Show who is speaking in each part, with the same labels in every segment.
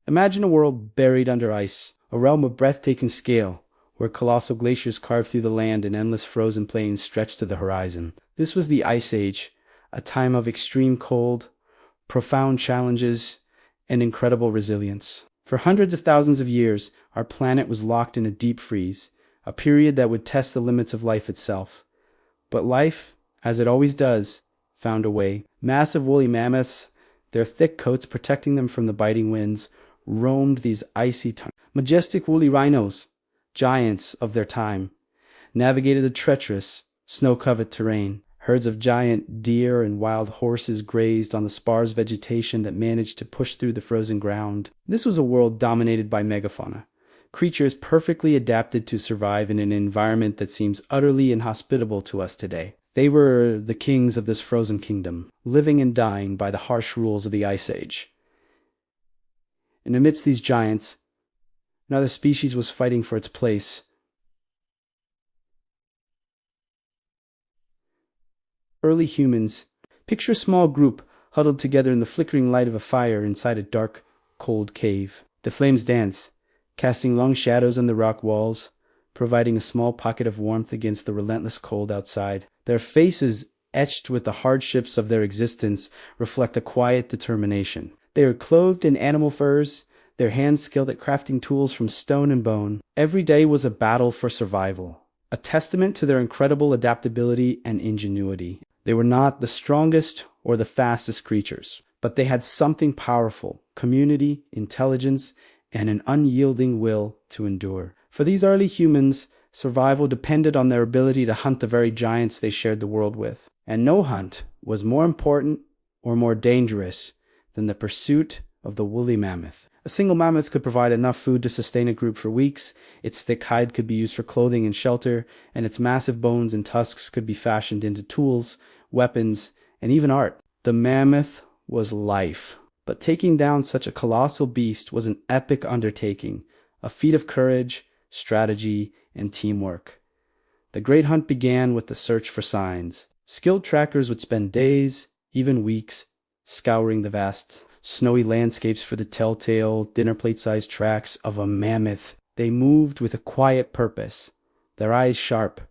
Speaker 1: Imagine a world buried under ice, a realm of breathtaking scale, where colossal glaciers carve through the land and endless frozen plains stretch to the horizon. This was the Ice Age, a time of extreme cold, profound challenges, and incredible resilience. For hundreds of thousands of years, our planet was locked in a deep freeze, a period that would test the limits of life itself. But life, as it always does, found a way. Massive woolly mammoths, their thick coats protecting them from the biting winds, roamed these icy tundras. Majestic woolly rhinos, giants of their time, navigated the treacherous, snow-covered terrain. Herds of giant deer and wild horses grazed on the sparse vegetation that managed to push through the frozen ground. This was a world dominated by megafauna, creatures perfectly adapted to survive in an environment that seems utterly inhospitable to us today. They were the kings of this frozen kingdom, living and dying by the harsh rules of the Ice Age. And amidst these giants, another species was fighting for its place. Early humans. Picture a small group huddled together in the flickering light of a fire inside a dark, cold cave. The flames dance, casting long shadows on the rock walls, providing a small pocket of warmth against the relentless cold outside. Their faces, etched with the hardships of their existence, reflect a quiet determination. They are clothed in animal furs, their hands skilled at crafting tools from stone and bone. Every day was a battle for survival, a testament to their incredible adaptability and ingenuity. They were not the strongest or the fastest creatures, but they had something powerful: community, intelligence, and an unyielding will to endure. For these early humans, survival depended on their ability to hunt the very giants they shared the world with. And no hunt was more important or more dangerous than the pursuit of the woolly mammoth. A single mammoth could provide enough food to sustain a group for weeks, its thick hide could be used for clothing and shelter, and its massive bones and tusks could be fashioned into tools, weapons, and even art. The mammoth was life. But taking down such a colossal beast was an epic undertaking, a feat of courage, strategy, and teamwork. The great hunt began with the search for signs. Skilled trackers would spend days, even weeks, scouring the vast, snowy landscapes for the telltale, dinner plate-sized tracks of a mammoth. They moved with a quiet purpose, their eyes sharp,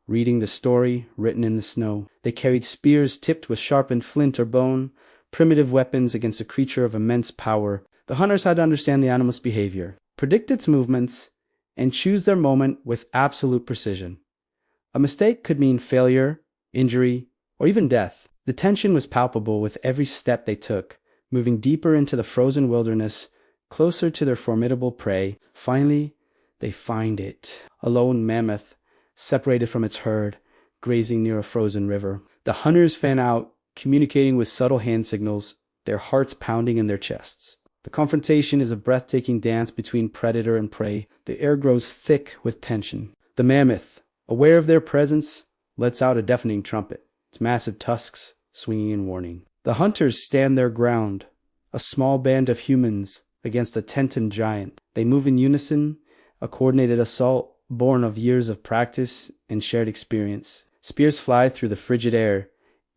Speaker 1: reading the story written in the snow. They carried spears tipped with sharpened flint or bone, primitive weapons against a creature of immense power. The hunters had to understand the animal's behavior, predict its movements, and choose their moment with absolute precision. A mistake could mean failure, injury, or even death. The tension was palpable with every step they took, moving deeper into the frozen wilderness, closer to their formidable prey. Finally, they find it. A lone mammoth, separated from its herd, grazing near a frozen river. The hunters fan out, communicating with subtle hand signals, their hearts pounding in their chests. The confrontation is a breathtaking dance between predator and prey. The air grows thick with tension. The mammoth, aware of their presence, lets out a deafening trumpet, its massive tusks swinging in warning. The hunters stand their ground, a small band of humans against a tented giant. They move in unison, a coordinated assault born of years of practice and shared experience. Spears fly through the frigid air,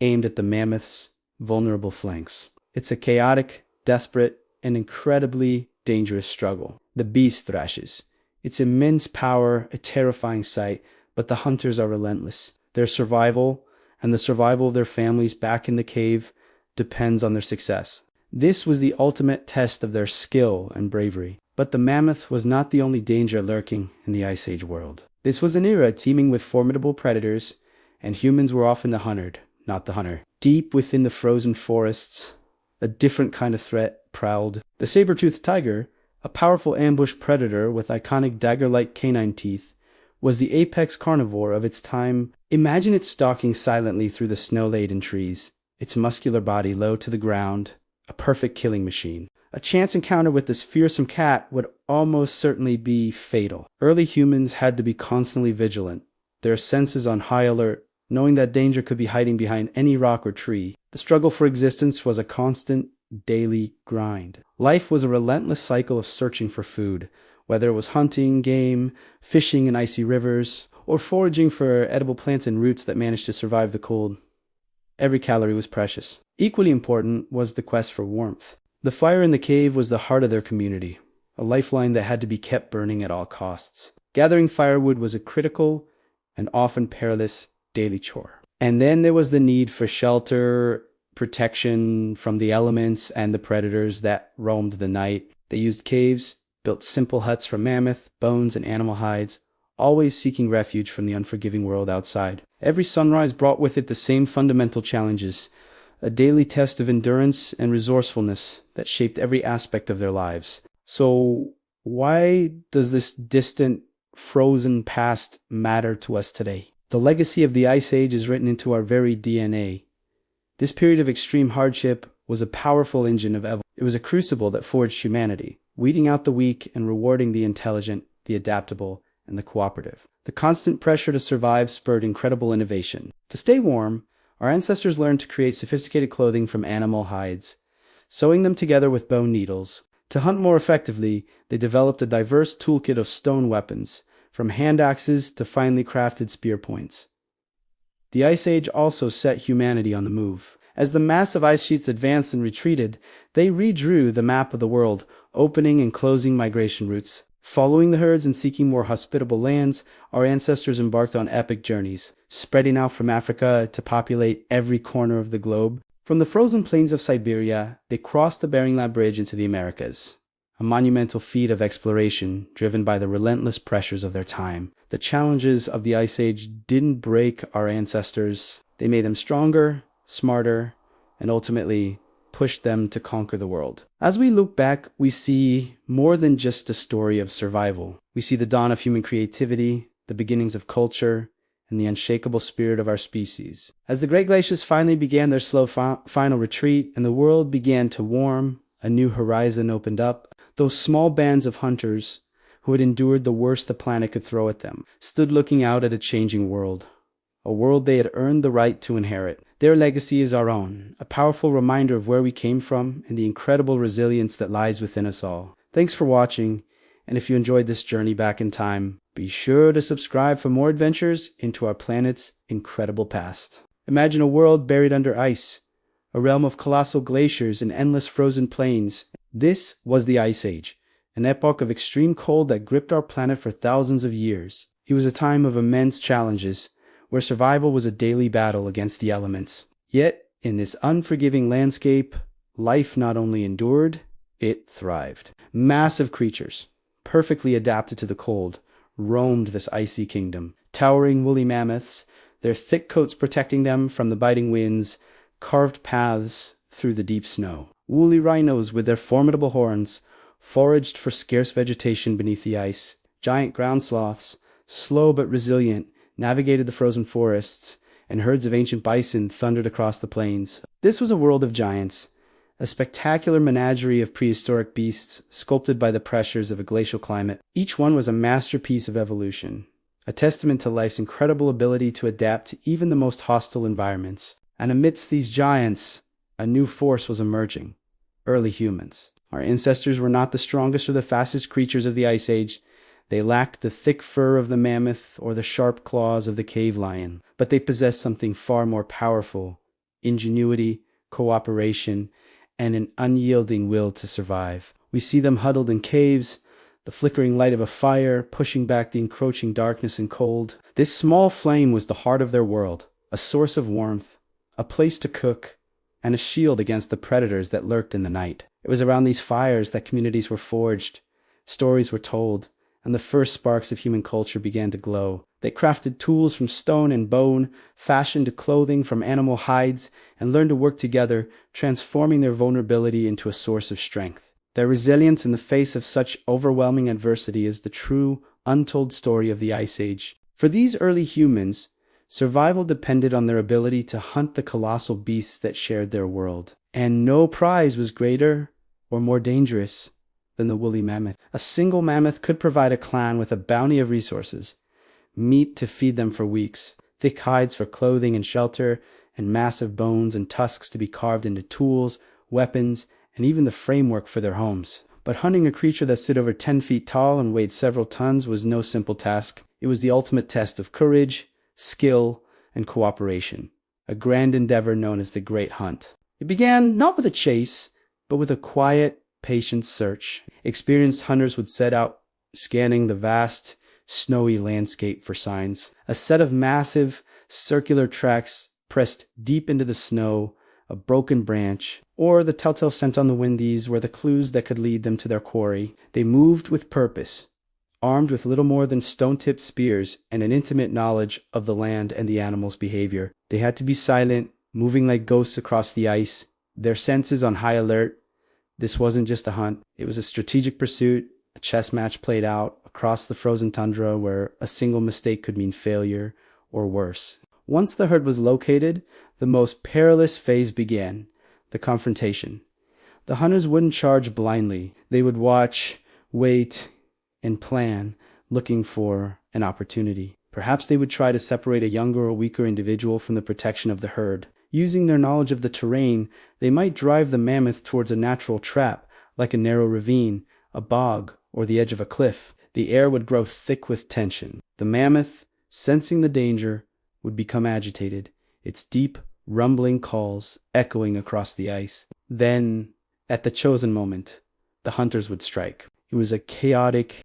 Speaker 1: aimed at the mammoth's vulnerable flanks. It's a chaotic, desperate, and incredibly dangerous struggle. The beast thrashes, its immense power a terrifying sight, but the hunters are relentless. Their survival, and the survival of their families back in the cave, depends on their success. This was the ultimate test of their skill and bravery. But the mammoth was not the only danger lurking in the Ice Age world. This was an era teeming with formidable predators, and humans were often the hunted, not the hunter. Deep within the frozen forests, a different kind of threat prowled. The saber-toothed tiger, a powerful ambush predator with iconic dagger-like canine teeth, was the apex carnivore of its time. Imagine it stalking silently through the snow-laden trees, its muscular body low to the ground, a perfect killing machine. A chance encounter with this fearsome cat would almost certainly be fatal. Early humans had to be constantly vigilant, their senses on high alert, knowing that danger could be hiding behind any rock or tree. The struggle for existence was a constant, daily grind. Life was a relentless cycle of searching for food, whether it was hunting, game, fishing in icy rivers, or foraging for edible plants and roots that managed to survive the cold. Every calorie was precious. Equally important was the quest for warmth. The fire in the cave was the heart of their community, a lifeline that had to be kept burning at all costs. Gathering firewood was a critical and often perilous daily chore. And then there was the need for shelter, protection from the elements and the predators that roamed the night. They used caves, built simple huts from mammoth, bones, and animal hides, always seeking refuge from the unforgiving world outside. Every sunrise brought with it the same fundamental challenges, a daily test of endurance and resourcefulness that shaped every aspect of their lives. So why does this distant, frozen past matter to us today? The legacy of the Ice Age is written into our very DNA. This period of extreme hardship was a powerful engine of evolution. It was a crucible that forged humanity, weeding out the weak and rewarding the intelligent, the adaptable, and the cooperative. The constant pressure to survive spurred incredible innovation. To stay warm, our ancestors learned to create sophisticated clothing from animal hides, sewing them together with bone needles. To hunt more effectively, they developed a diverse toolkit of stone weapons, from hand axes to finely crafted spear points. The Ice Age also set humanity on the move. As the massive ice sheets advanced and retreated, they redrew the map of the world, opening and closing migration routes. Following the herds and seeking more hospitable lands, our ancestors embarked on epic journeys, spreading out from Africa to populate every corner of the globe. From the frozen plains of Siberia, they crossed the Bering Land Bridge into the Americas, a monumental feat of exploration driven by the relentless pressures of their time. The challenges of the Ice Age didn't break our ancestors. They made them stronger, smarter, and ultimately pushed them to conquer the world. As we look back, we see more than just a story of survival. We see the dawn of human creativity, the beginnings of culture, and the unshakable spirit of our species. As the great glaciers finally began their slow final retreat and the world began to warm, a new horizon opened up. Those small bands of hunters who had endured the worst the planet could throw at them stood looking out at a changing world, a world they had earned the right to inherit. Their legacy is our own, a powerful reminder of where we came from and the incredible resilience that lies within us all. Thanks for watching, and if you enjoyed this journey back in time, be sure to subscribe for more adventures into our planet's incredible past. Imagine a world buried under ice, a realm of colossal glaciers and endless frozen plains. This was the Ice Age, an epoch of extreme cold that gripped our planet for thousands of years. It was a time of immense challenges, where survival was a daily battle against the elements. Yet, in this unforgiving landscape, life not only endured, it thrived. Massive creatures, perfectly adapted to the cold, roamed this icy kingdom. Towering woolly mammoths, their thick coats protecting them from the biting winds, carved paths through the deep snow. Woolly rhinos with their formidable horns foraged for scarce vegetation beneath the ice. Giant ground sloths, slow but resilient, navigated the frozen forests, and herds of ancient bison thundered across the plains. This was a world of giants, a spectacular menagerie of prehistoric beasts sculpted by the pressures of a glacial climate. Each one was a masterpiece of evolution, a testament to life's incredible ability to adapt to even the most hostile environments. And amidst these giants, a new force was emerging: early humans. Our ancestors were not the strongest or the fastest creatures of the Ice Age. They lacked the thick fur of the mammoth or the sharp claws of the cave lion, but they possessed something far more powerful: ingenuity, cooperation, and an unyielding will to survive. We see them huddled in caves, the flickering light of a fire pushing back the encroaching darkness and cold. This small flame was the heart of their world, a source of warmth, a place to cook, and a shield against the predators that lurked in the night. It was around these fires that communities were forged, stories were told, and the first sparks of human culture began to glow. They crafted tools from stone and bone, fashioned clothing from animal hides, and learned to work together, transforming their vulnerability into a source of strength. Their resilience in the face of such overwhelming adversity is the true, untold story of the Ice Age. For these early humans, survival depended on their ability to hunt the colossal beasts that shared their world. And no prize was greater or more dangerous than the woolly mammoth. A single mammoth could provide a clan with a bounty of resources: meat to feed them for weeks, thick hides for clothing and shelter, and massive bones and tusks to be carved into tools, weapons, and even the framework for their homes. But hunting a creature that stood over 10 feet tall and weighed several tons was no simple task. It was the ultimate test of courage, skill, and cooperation, a grand endeavor known as the Great Hunt. It began not with a chase, but with a quiet, patient search. Experienced hunters would set out scanning the vast, snowy landscape for signs. A set of massive, circular tracks pressed deep into the snow, a broken branch, or the telltale scent on the windies were the clues that could lead them to their quarry. They moved with purpose, armed with little more than stone-tipped spears and an intimate knowledge of the land and the animals' behavior. They had to be silent, moving like ghosts across the ice, their senses on high alert. This wasn't just a hunt. It was a strategic pursuit, a chess match played out across the frozen tundra where a single mistake could mean failure or worse. Once the herd was located, the most perilous phase began, the confrontation. The hunters wouldn't charge blindly. They would watch, wait, and plan, looking for an opportunity. Perhaps they would try to separate a younger or weaker individual from the protection of the herd. Using their knowledge of the terrain, they might drive the mammoth towards a natural trap, like a narrow ravine, a bog, or the edge of a cliff. The air would grow thick with tension. The mammoth, sensing the danger, would become agitated, its deep, rumbling calls echoing across the ice. Then, at the chosen moment, the hunters would strike. It was a chaotic,